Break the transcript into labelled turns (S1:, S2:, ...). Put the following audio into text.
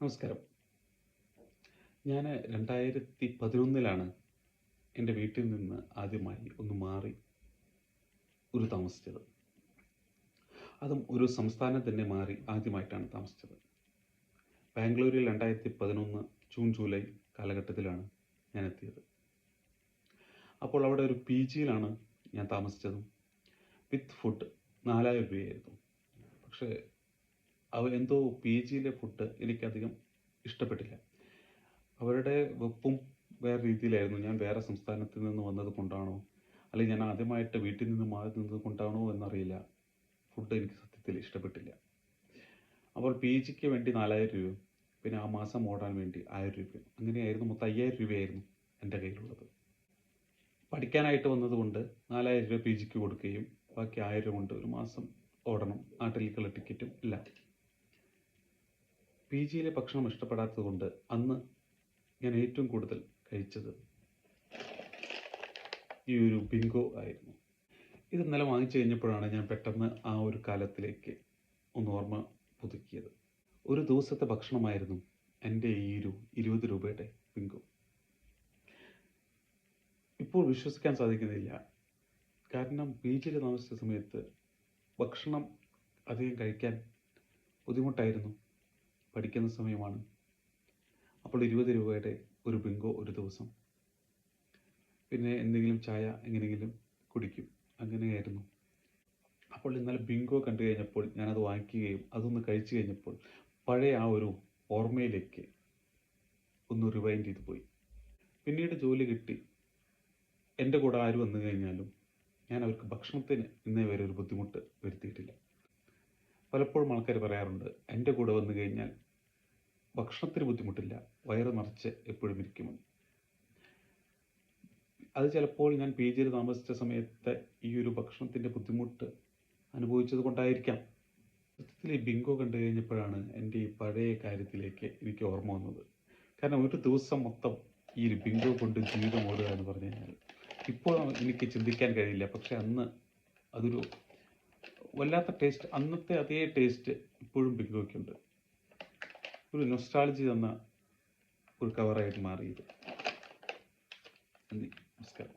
S1: നമസ്കാരം. ഞാൻ 2011 എൻ്റെ വീട്ടിൽ നിന്ന് ആദ്യമായി ഒന്ന് മാറി താമസിച്ചത്. അതും ഒരു സംസ്ഥാനം തന്നെ മാറി ആദ്യമായിട്ടാണ് താമസിച്ചത്. ബാംഗ്ലൂരിൽ 2011 ജൂൺ ജൂലൈ കാലഘട്ടത്തിലാണ് ഞാൻ എത്തിയത്. അപ്പോൾ അവിടെ ഒരു PGയിലാണ് ഞാൻ താമസിച്ചതും. വിത്ത് ഫുഡ് 4000 രൂപയായിരുന്നു. പക്ഷേ എന്തോ PGയിലെ ഫുഡ് എനിക്കധികം ഇഷ്ടപ്പെട്ടില്ല. അവരുടെ വെപ്പും വേറെ രീതിയിലായിരുന്നു. ഞാൻ വേറെ സംസ്ഥാനത്തിൽ നിന്ന് വന്നത് കൊണ്ടാണോ, അല്ലെങ്കിൽ ഞാൻ ആദ്യമായിട്ട് വീട്ടിൽ നിന്ന് മാറി നിന്നത് കൊണ്ടാണോ എന്നറിയില്ല, ഫുഡ് എനിക്ക് സത്യത്തിൽ ഇഷ്ടപ്പെട്ടില്ല. അപ്പോൾ PGക്ക് വേണ്ടി 4000 രൂപയും പിന്നെ ആ മാസം ഓടാൻ വേണ്ടി 1000 രൂപയും, അങ്ങനെയായിരുന്നു. മൊത്തം 5000 രൂപയായിരുന്നു എൻ്റെ കയ്യിലുള്ളത്. പഠിക്കാനായിട്ട് വന്നതുകൊണ്ട് 4000 രൂപ PGക്ക് കൊടുക്കുകയും ബാക്കി 1000 കൊണ്ട് ഒരു മാസം ഓടണം, നാട്ടിലേക്കുള്ള ടിക്കറ്റും ഇല്ല. PGയിലെ ഭക്ഷണം ഇഷ്ടപ്പെടാത്തത് കൊണ്ട് അന്ന് ഞാൻ ഏറ്റവും കൂടുതൽ കഴിച്ചത് ഈ ഒരു ബിങ്കോ ആയിരുന്നു. ഇത് ഇന്നലെ വാങ്ങിച്ചു കഴിഞ്ഞപ്പോഴാണ് ഞാൻ പെട്ടെന്ന് ആ ഒരു കാലത്തിലേക്ക് ഒന്ന് ഓർമ്മ പുതുക്കിയത്. ഒരു ദിവസത്തെ ഭക്ഷണമായിരുന്നു എൻ്റെ ഈ 20 രൂപയുടെ ബിങ്കോ. ഇപ്പോൾ വിശ്വസിക്കാൻ സാധിക്കുന്നില്ല. കാരണം PGയിൽ താമസിച്ച സമയത്ത് ഭക്ഷണം അധികം കഴിക്കാൻ ബുദ്ധിമുട്ടായിരുന്നു. പഠിക്കുന്ന സമയമാണ്. അപ്പോൾ 20 രൂപയുടെ ഒരു ബിങ്കോ ഒരു ദിവസം. പിന്നെ എന്തെങ്കിലും ചായ എങ്ങനെയെങ്കിലും കുടിക്കും, അങ്ങനെയായിരുന്നു. അപ്പോൾ ഇന്നലെ ബിങ്കോ കണ്ടു കഴിഞ്ഞപ്പോൾ ഞാനത് വാങ്ങിക്കുകയും അതൊന്ന് കഴിച്ചു കഴിഞ്ഞപ്പോൾ പഴയ ആ ഒരു ഓർമ്മയിലേക്ക് ഒന്ന് റിവൈൻഡ് ചെയ്തു പോയി. പിന്നീട് ജോലി കിട്ടി എൻ്റെ കൂടെ ആര് വന്നു കഴിഞ്ഞാലും ഞാൻ അവർക്ക് ഭക്ഷണത്തിന് ഇന്നേ വരെ ഒരു ബുദ്ധിമുട്ട് വരുത്തിയിട്ടില്ല. പലപ്പോഴും ആൾക്കാർ പറയാറുണ്ട്, എൻ്റെ കൂടെ വന്നു കഴിഞ്ഞാൽ ഭക്ഷണത്തിന് ബുദ്ധിമുട്ടില്ല, വയറ് നിറച്ച് എപ്പോഴും ഇരിക്കുമെന്ന്. അത് ചിലപ്പോൾ ഞാൻ PGയിൽ താമസിച്ച സമയത്ത് ഈ ഒരു ഭക്ഷണത്തിൻ്റെ ബുദ്ധിമുട്ട് അനുഭവിച്ചത് കൊണ്ടായിരിക്കാം. സത്യത്തിൽ ഈ ബിങ്കോ കണ്ടു കഴിഞ്ഞപ്പോഴാണ് എൻ്റെ ഈ പഴയ കാര്യത്തിലേക്ക് എനിക്ക് ഓർമ്മ വന്നത്. കാരണം ഒരു ദിവസം മൊത്തം ഈ ഒരു ബിങ്കോ കൊണ്ട് ജീവിതം ഓടുക എന്ന് പറഞ്ഞു കഴിഞ്ഞാൽ ഇപ്പോൾ എനിക്ക് ചിന്തിക്കാൻ കഴിയില്ല. പക്ഷെ അന്ന് അതൊരു വല്ലാത്ത ടേസ്റ്റ്, അന്നത്തെ അതേ ടേസ്റ്റ് ഇപ്പോഴും ബിങ്കോയ്ക്കുണ്ട്. ഒരു നൊസ്റ്റാൾജി തന്ന ഒരു കവറായിട്ട് മാറിയത്. നന്ദി, നമസ്കാരം.